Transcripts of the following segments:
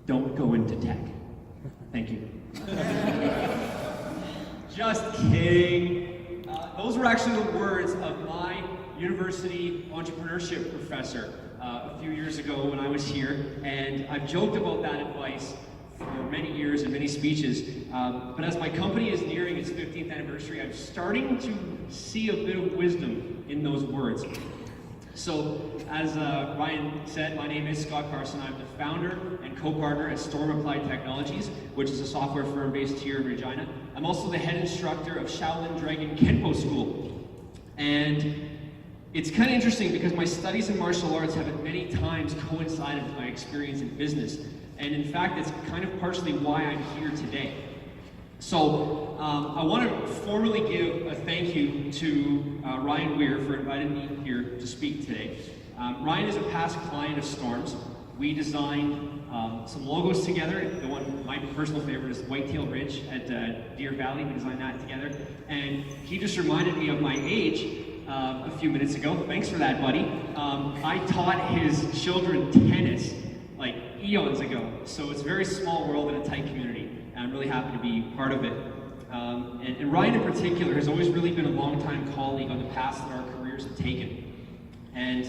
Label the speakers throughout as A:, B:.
A: don't go into tech. Thank you. Just kidding. Those were actually the words of my university entrepreneurship professor a few years ago when I was here, and I've joked about that advice for many years and many speeches, but as my company is nearing its 15th anniversary, I'm starting to see a bit of wisdom in those words. So, as Ryan said, my name is Scott Carson. I'm the founder and co-partner at Storm Applied Technologies, which is a software firm based here in Regina. I'm also the head instructor of Shaolin Dragon Kenpo School. And it's kind of interesting because my studies in martial arts have at many times coincided with my experience in business. And in fact, it's kind of partially why I'm here today. So I want to formally give a thank you to Ryan Weir for inviting me here to speak today. Ryan is a past client of Storm's. We designed some logos together. The one, my personal favorite, is Whitetail Ridge at Deer Valley. We designed that together. And he just reminded me of my age a few minutes ago. Thanks for that, buddy. I taught his children tennis like eons ago. So it's a very small world in a tight community. And I'm really happy to be part of it. And Ryan in particular has always really been a longtime colleague on the paths that our careers have taken. And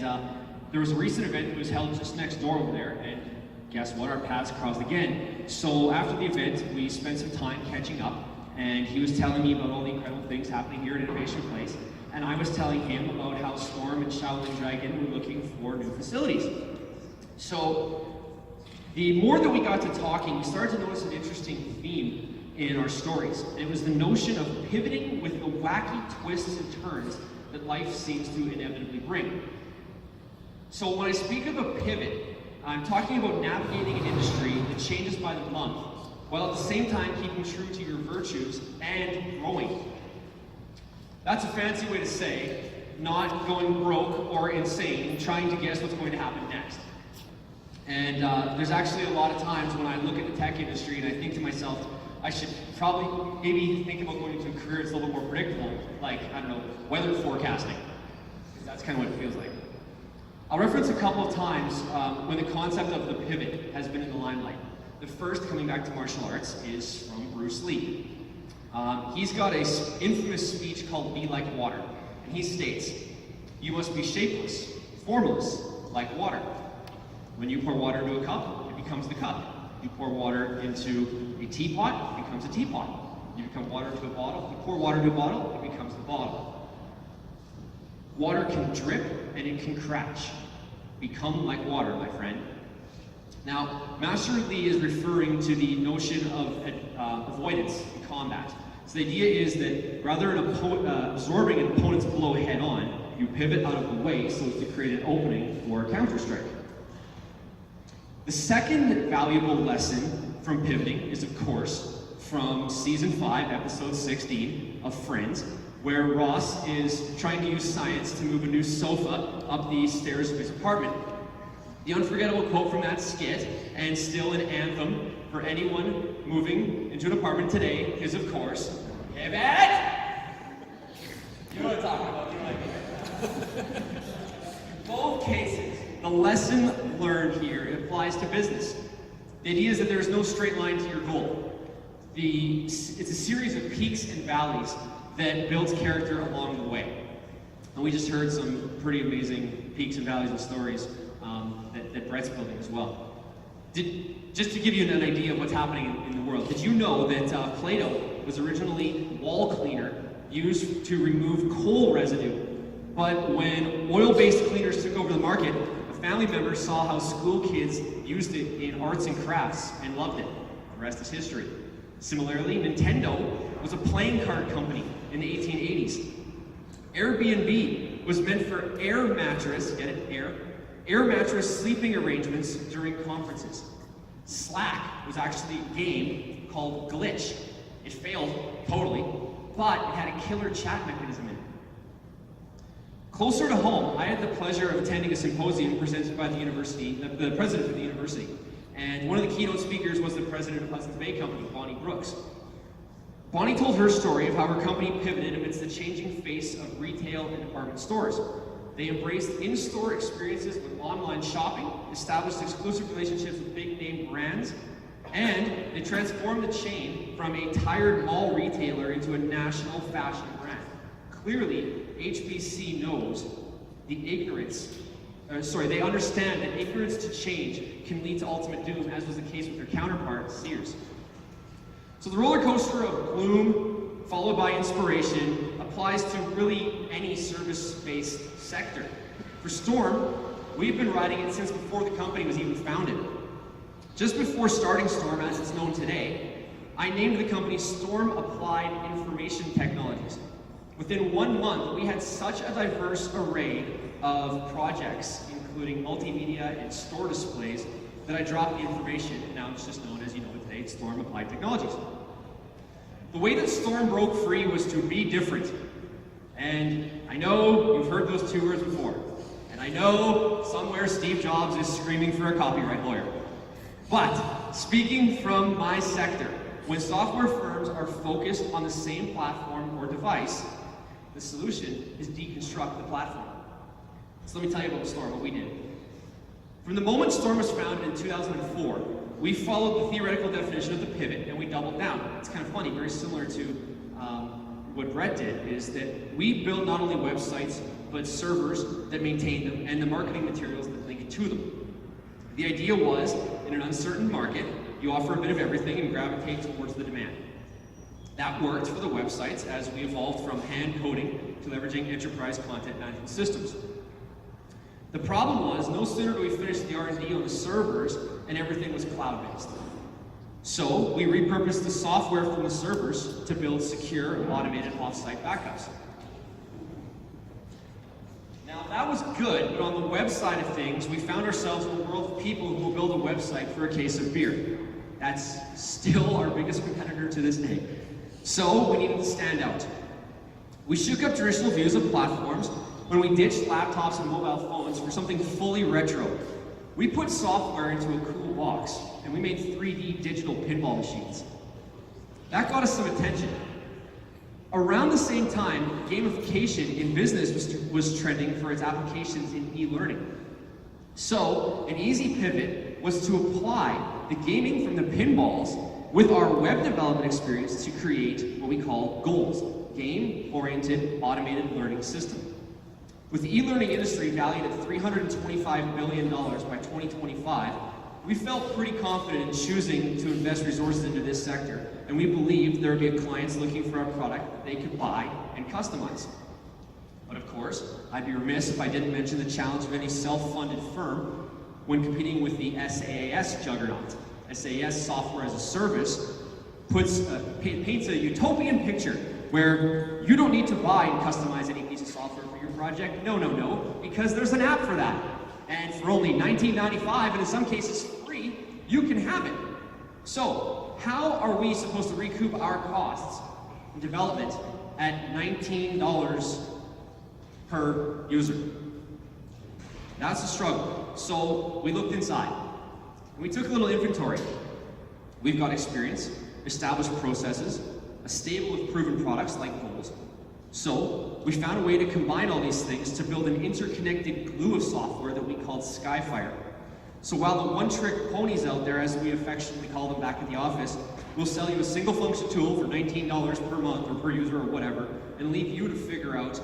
A: there was a recent event that was held just next door over there, and guess what? Our paths crossed again. So after the event, we spent some time catching up, and he was telling me about all the incredible things happening here at Innovation Place, and I was telling him about how Storm and Shaolin Dragon were looking for new facilities. So the more that we got to talking, we started to notice an interesting theme in our stories. And it was the notion of pivoting with the wacky twists and turns that life seems to inevitably bring. So when I speak of a pivot, I'm talking about navigating an industry that changes by the month, while at the same time keeping true to your virtues and growing. That's a fancy way to say not going broke or insane, trying to guess what's going to happen next. And there's actually a lot of times when I look at the tech industry and I think to myself, I should probably maybe think about going into a career that's a little bit more predictable, like, I don't know, weather forecasting. Because that's kind of what it feels like. I'll reference a couple of times when the concept of the pivot has been in the limelight. The first, coming back to martial arts, is from Bruce Lee. He's got an infamous speech called Be Like Water. And he states, "You must be shapeless, formless, like water. When you pour water into a cup, it becomes the cup. You pour water into a teapot, it becomes a teapot. You become water into a bottle, you pour water into a bottle, it becomes the bottle. Water can drip and it can crash. Become like water, my friend." Now, Master Lee is referring to the notion of avoidance in combat. So the idea is that rather than absorbing an opponent's blow head on, you pivot out of the way so as to create an opening for a counter-strike. The second valuable lesson from pivoting is, of course, from season 5, episode 16 of Friends, where Ross is trying to use science to move a new sofa up the stairs of his apartment. The unforgettable quote from that skit, and still an anthem for anyone moving into an apartment today, is, of course, "Pivot!" You know what I'm talking about, you like it. In both cases, the lesson learned here applies to business. The idea is that there is no straight line to your goal. It's a series of peaks and valleys that builds character along the way. And we just heard some pretty amazing peaks and valleys and stories that Brett's building as well. Just to give you an idea of what's happening in the world, did you know that Play-Doh was originally wall cleaner used to remove coal residue? But when oil-based cleaners took over the market, a family member saw how school kids used it in arts and crafts and loved it. The rest is history. Similarly, Nintendo was a playing card company in the 1880s. Airbnb was meant for air mattress, get it, air mattress sleeping arrangements during conferences. Slack was actually a game called Glitch. It failed totally, but it had a killer chat mechanism in it. Closer to home, I had the pleasure of attending a symposium presented by the university, the president of the university. And one of the keynote speakers was the president of Hudson's Bay Company, Bonnie Brooks. Bonnie told her story of how her company pivoted amidst the changing face of retail and department stores. They embraced in-store experiences with online shopping, established exclusive relationships with big-name brands, and they transformed the chain from a tired mall retailer into a national fashion brand. Clearly, HBC knows they understand that ignorance to change can lead to ultimate doom, as was the case with their counterpart, Sears. So the roller coaster of gloom, followed by inspiration, applies to really any service-based sector. For Storm, we've been riding it since before the company was even founded. Just before starting Storm, as it's known today, I named the company Storm Applied Information Technologies. Within 1 month, we had such a diverse array of projects, including multimedia and store displays, that I dropped the information, and now it's just known as, today, Storm Applied Technologies. The way that Storm broke free was to be different. And I know you've heard those 2 words before. And I know somewhere Steve Jobs is screaming for a copyright lawyer. But, speaking from my sector, when software firms are focused on the same platform or device, the solution is deconstruct the platform. So let me tell you about Storm, what we did. From the moment Storm was founded in 2004, we followed the theoretical definition of the pivot, and we doubled down. It's kind of funny, very similar to what Brett did, is that we build not only websites, but servers that maintain them, and the marketing materials that link to them. The idea was, in an uncertain market, you offer a bit of everything and gravitate towards the demand. That worked for the websites as we evolved from hand coding to leveraging enterprise content management systems. The problem was, no sooner did we finish the R&D on the servers and everything was cloud-based. So we repurposed the software from the servers to build secure, automated off-site backups. Now that was good, but on the web side of things, we found ourselves in a world of people who will build a website for a case of beer. That's still our biggest competitor to this day. So we needed to stand out. We shook up traditional views of platforms when we ditched laptops and mobile phones for something fully retro. We put software into a cool box, and we made 3D digital pinball machines. That got us some attention. Around the same time, gamification in business was trending for its applications in e-learning. So, an easy pivot was to apply the gaming from the pinballs with our web development experience to create what we call goals, game-oriented automated learning system. With the e-learning industry valued at $325 billion by 2025, we felt pretty confident in choosing to invest resources into this sector, and we believed there would be clients looking for a product that they could buy and customize. But of course, I'd be remiss if I didn't mention the challenge of any self-funded firm when competing with the SaaS juggernaut. SaaS, software as a service, paints a utopian picture where you don't need to buy and customize any piece of software for your project. No, because there's an app for that. And for only $19.95, and in some cases free, you can have it. So, how are we supposed to recoup our costs in development at $19 per user? That's a struggle. So, we looked inside. And we took a little inventory. We've got experience, established processes, a stable of proven products like goals. So, we found a way to combine all these things to build an interconnected glue of software that we called Skyfire. So while the one-trick ponies out there, as we affectionately call them back at the office, will sell you a single function tool for $19 per month or per user or whatever, and leave you to figure out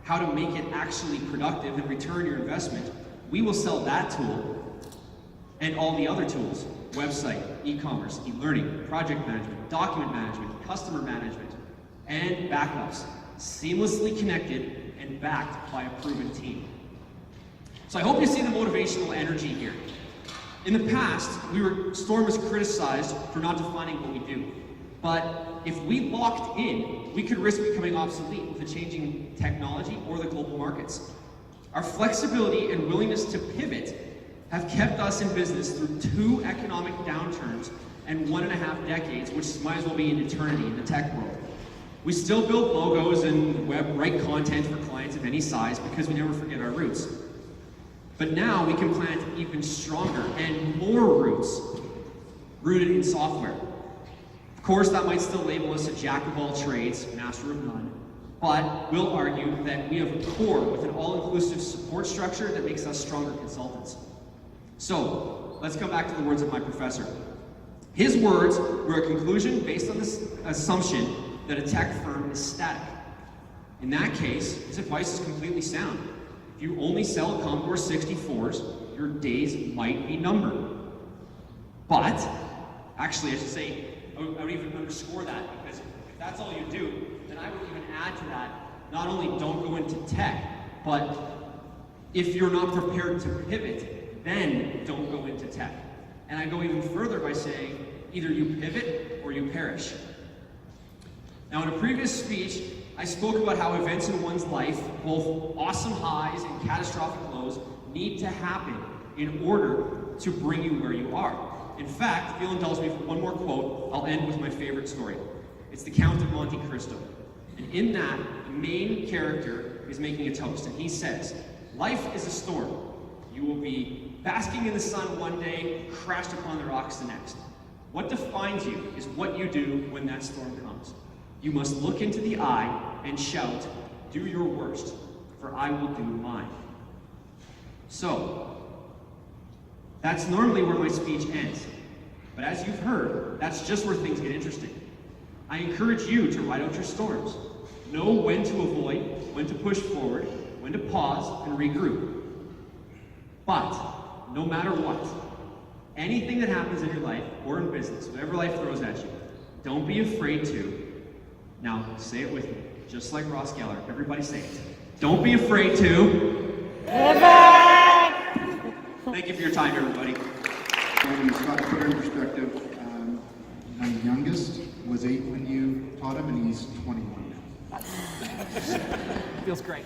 A: how to make it actually productive and return your investment, we will sell that tool and all the other tools: website, e-commerce, e-learning, project management, document management, customer management, and backups, seamlessly connected and backed by a proven team. So I hope you see the motivational energy here. In the past, Storm was criticized for not defining what we do. But if we locked in, we could risk becoming obsolete with the changing technology or the global markets. Our flexibility and willingness to pivot have kept us in business through 2 economic downturns and 1.5 decades, which might as well be an eternity in the tech world. We still build logos and write content for clients of any size because we never forget our roots. But now we can plant even stronger and more roots rooted in software. Of course, that might still label us a jack of all trades, master of none. but we'll argue that we have a core with an all-inclusive support structure that makes us stronger consultants. So, let's come back to the words of my professor. His words were a conclusion based on this assumption that a tech firm is static. In that case, his advice is completely sound. If you only sell Commodore 64s, your days might be numbered. But, actually I should say, I would even underscore that, because if that's all you do, then I would even add to that, not only don't go into tech, but if you're not prepared to pivot, then don't go into tech. And I go even further by saying, either you pivot or you perish. Now, in a previous speech, I spoke about how events in one's life, both awesome highs and catastrophic lows, need to happen in order to bring you where you are. In fact, if you'll indulge me for one more quote, I'll end with my favorite story. It's the Count of Monte Cristo. And in that, the main character is making a toast, and he says, "Life is a storm. You will be basking in the sun one day, crashed upon the rocks the next. What defines you is what you do when that storm comes. You must look into the eye and shout, 'Do your worst, for I will do mine.'" So, that's normally where my speech ends. But as you've heard, that's just where things get interesting. I encourage you to write out your storms. Know when to avoid, when to push forward, when to pause and regroup. But, no matter what, anything that happens in your life or in business, whatever life throws at you, don't be afraid to. Now, say it with me, just like Ross Geller. Everybody say it. Don't be afraid to. Thank you for your time, everybody.
B: And Scott, to put it in perspective, my youngest was 8 when you taught him, and he's 21 now.
A: Feels great.